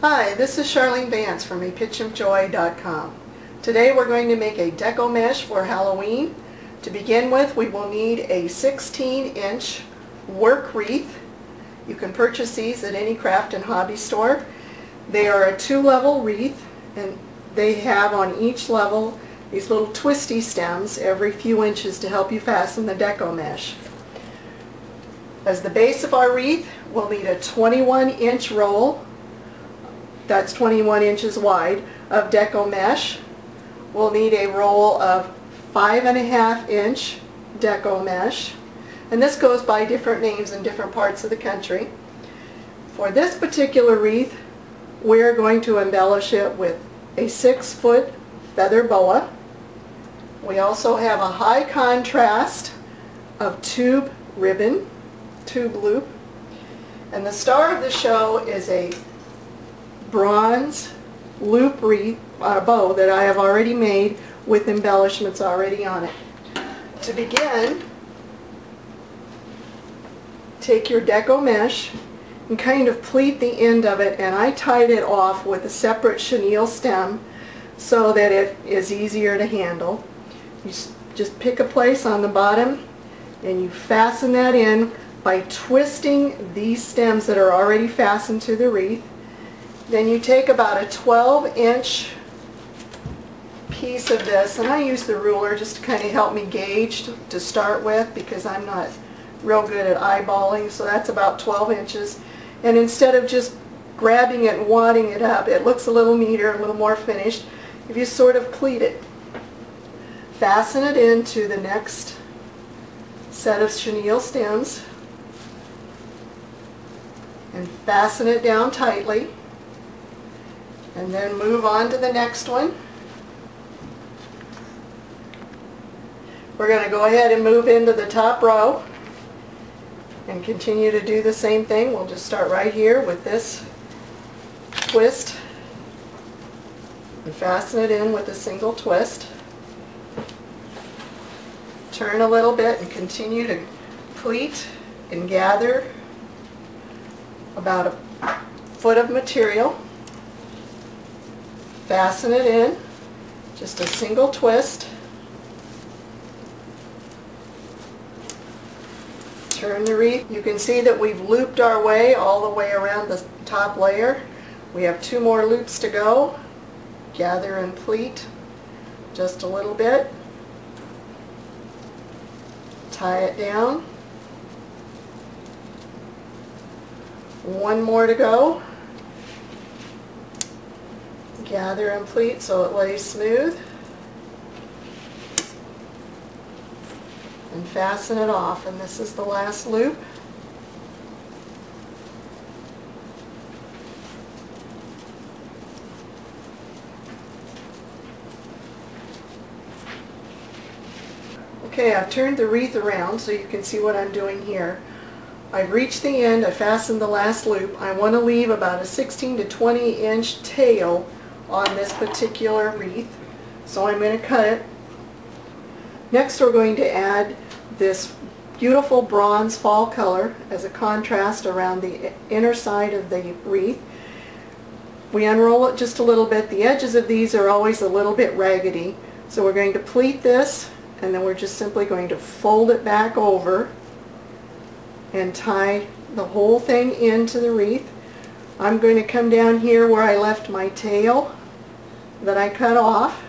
Hi, this is Charlene Vance from apitchofjoy.com. Today we're going to make a deco mesh for Halloween. To begin with, we will need a 16-inch work wreath. You can purchase these at any craft and hobby store. They are a 2-level wreath, and they have on each level these little twisty stems every few inches to help you fasten the deco mesh. As the base of our wreath, we'll need a 21-inch roll. That's 21 inches wide of deco mesh. We'll need a roll of 5.5-inch deco mesh, and this goes by different names in different parts of the country. For this particular wreath, we're going to embellish it with a 6-foot feather boa. We also have a high contrast of tube ribbon, tube loop, and the star of the show is a bronze loop wreath bow that I have already made with embellishments already on it. To begin, take your deco mesh and kind of pleat the end of it, and I tied it off with a separate chenille stem so that it is easier to handle. You just pick a place on the bottom and you fasten that in by twisting these stems that are already fastened to the wreath. Then you take about a 12-inch piece of this, and I use the ruler just to kind of help me gauge to start with because I'm not real good at eyeballing, so that's about 12 inches. And instead of just grabbing it and wadding it up, it looks a little neater, a little more finished if you sort of pleat it. Fasten it into the next set of chenille stems and fasten it down tightly. And then move on to the next one. We're going to go ahead and move into the top row and continue to do the same thing. We'll just start right here with this twist and fasten it in with a single twist. Turn a little bit and continue to pleat and gather about a foot of material. Fasten it in, just a single twist. Turn the wreath. You can see that we've looped our way all the way around the top layer. We have 2 more loops to go. Gather and pleat just a little bit. Tie it down. 1 more to go. Gather and pleat so it lays smooth, and fasten it off, and this is the last loop. Okay, I've turned the wreath around so you can see what I'm doing here. I've reached the end, I fastened the last loop. I want to leave about a 16 to 20 inch tail on this particular wreath, so I'm going to cut it. Next we're going to add this beautiful bronze fall color as a contrast around the inner side of the wreath. We unroll it just a little bit. The edges of these are always a little bit raggedy, so we're going to pleat this, and then we're just simply going to fold it back over and tie the whole thing into the wreath. I'm going to come down here where I left my tail that I cut off.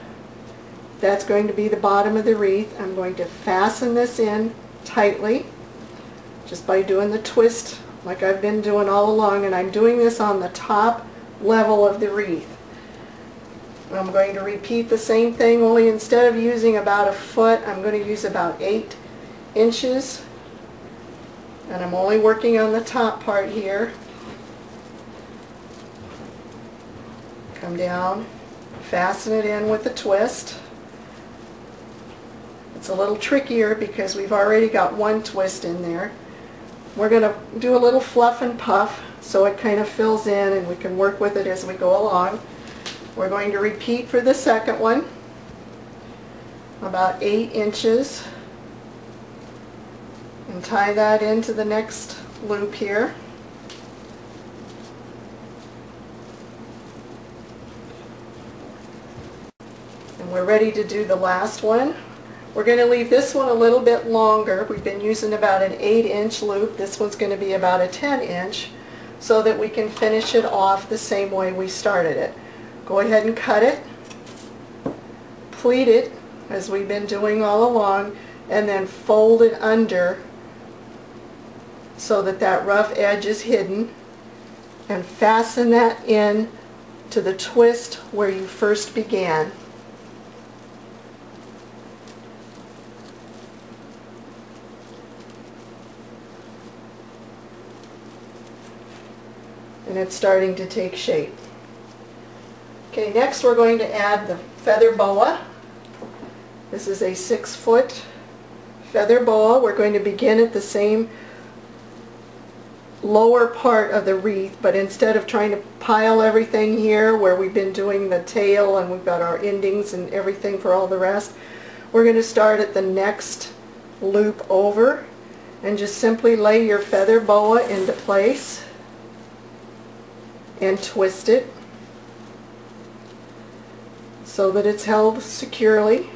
That's going to be the bottom of the wreath. I'm going to fasten this in tightly just by doing the twist like I've been doing all along, and I'm doing this on the top level of the wreath. I'm going to repeat the same thing, only instead of using about a foot, I'm going to use about 8 inches, and I'm only working on the top part here. Come down, fasten it in with a twist. It's a little trickier because we've already got 1 twist in there. We're going to do a little fluff and puff so it kind of fills in and we can work with it as we go along. We're going to repeat for the second one, about 8 inches, and tie that into the next loop here. we're ready to do the last one. We're going to leave this one a little bit longer. We've been using about an 8-inch loop. This one's going to be about a 10-inch so that we can finish it off the same way we started it. Go ahead and cut it, pleat it as we've been doing all along, and then fold it under so that that rough edge is hidden, and fasten that in to the twist where you first began. And it's starting to take shape. Okay, next we're going to add the feather boa. This is a 6-foot feather boa. We're going to begin at the same lower part of the wreath, but instead of trying to pile everything here where we've been doing the tail and we've got our endings and everything for all the rest, we're going to start at the next loop over and just simply lay your feather boa into place and twist it so that it's held securely,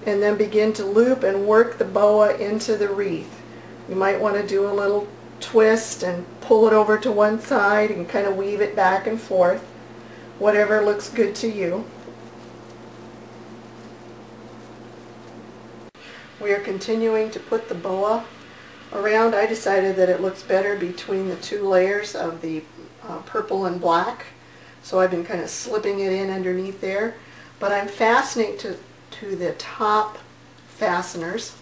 and then begin to loop and work the boa into the wreath. You might want to do a little twist and pull it over to one side and kind of weave it back and forth, whatever looks good to you. We are continuing to put the boa around. I decided that it looks better between the two layers of the purple and black, so I've been kind of slipping it in underneath there, but I'm fastening to the top fasteners.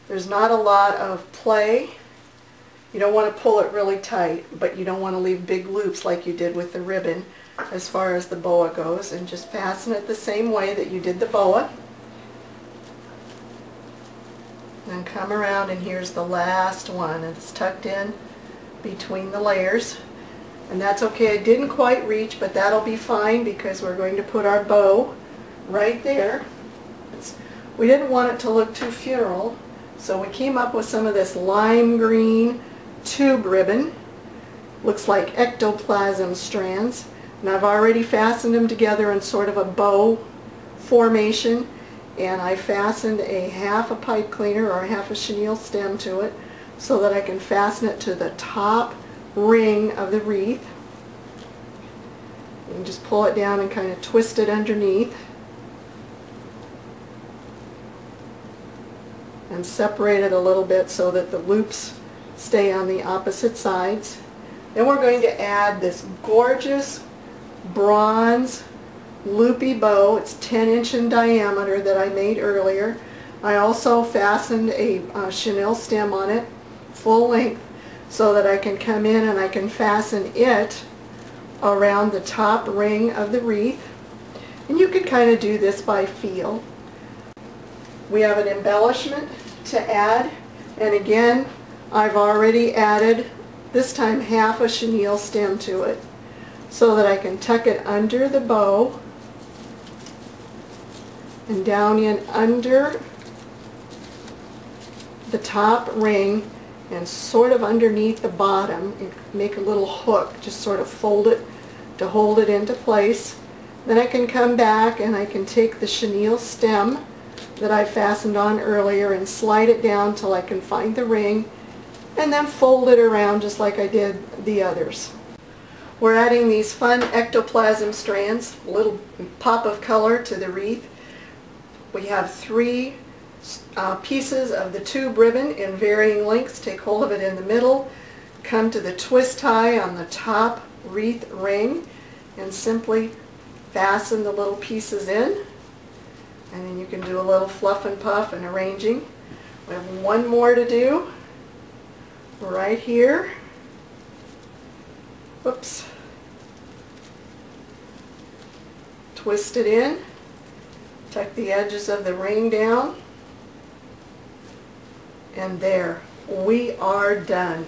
There's not a lot of play. You don't want to pull it really tight, but you don't want to leave big loops like you did with the ribbon as far as the boa goes, and just fasten it the same way that you did the boa. And come around, and here's the last one. It's tucked in between the layers, and that's okay. I didn't quite reach, but that'll be fine because we're going to put our bow right there. We didn't want it to look too funeral, so we came up with some of this lime green tube ribbon. Looks like ectoplasm strands, and I've already fastened them together in sort of a bow formation, and I fastened a half a pipe cleaner or a half a chenille stem to it so that I can fasten it to the top ring of the wreath. You can just pull it down and kind of twist it underneath and separate it a little bit so that the loops stay on the opposite sides. Then we're going to add this gorgeous bronze loopy bow. It's 10-inch in diameter that I made earlier. I also fastened a chenille stem on it, full length, so that I can come in and I can fasten it around the top ring of the wreath. And you can kind of do this by feel. We have an embellishment to add, and again I've already added, this time, half a chenille stem to it so that I can tuck it under the bow and down in under the top ring and sort of underneath the bottom, and make a little hook, just sort of fold it to hold it into place. Then I can come back and I can take the chenille stem that I fastened on earlier and slide it down till I can find the ring, and then fold it around just like I did the others. We're adding these fun ectoplasm strands, a little pop of color to the wreath. We have 3 pieces of the tube ribbon in varying lengths. Take hold of it in the middle, come to the twist tie on the top wreath ring, and simply fasten the little pieces in, and then you can do a little fluff and puff and arranging. We have one more to do right here. Whoops. Twist it in, tuck the edges of the ring down, and there, we are done.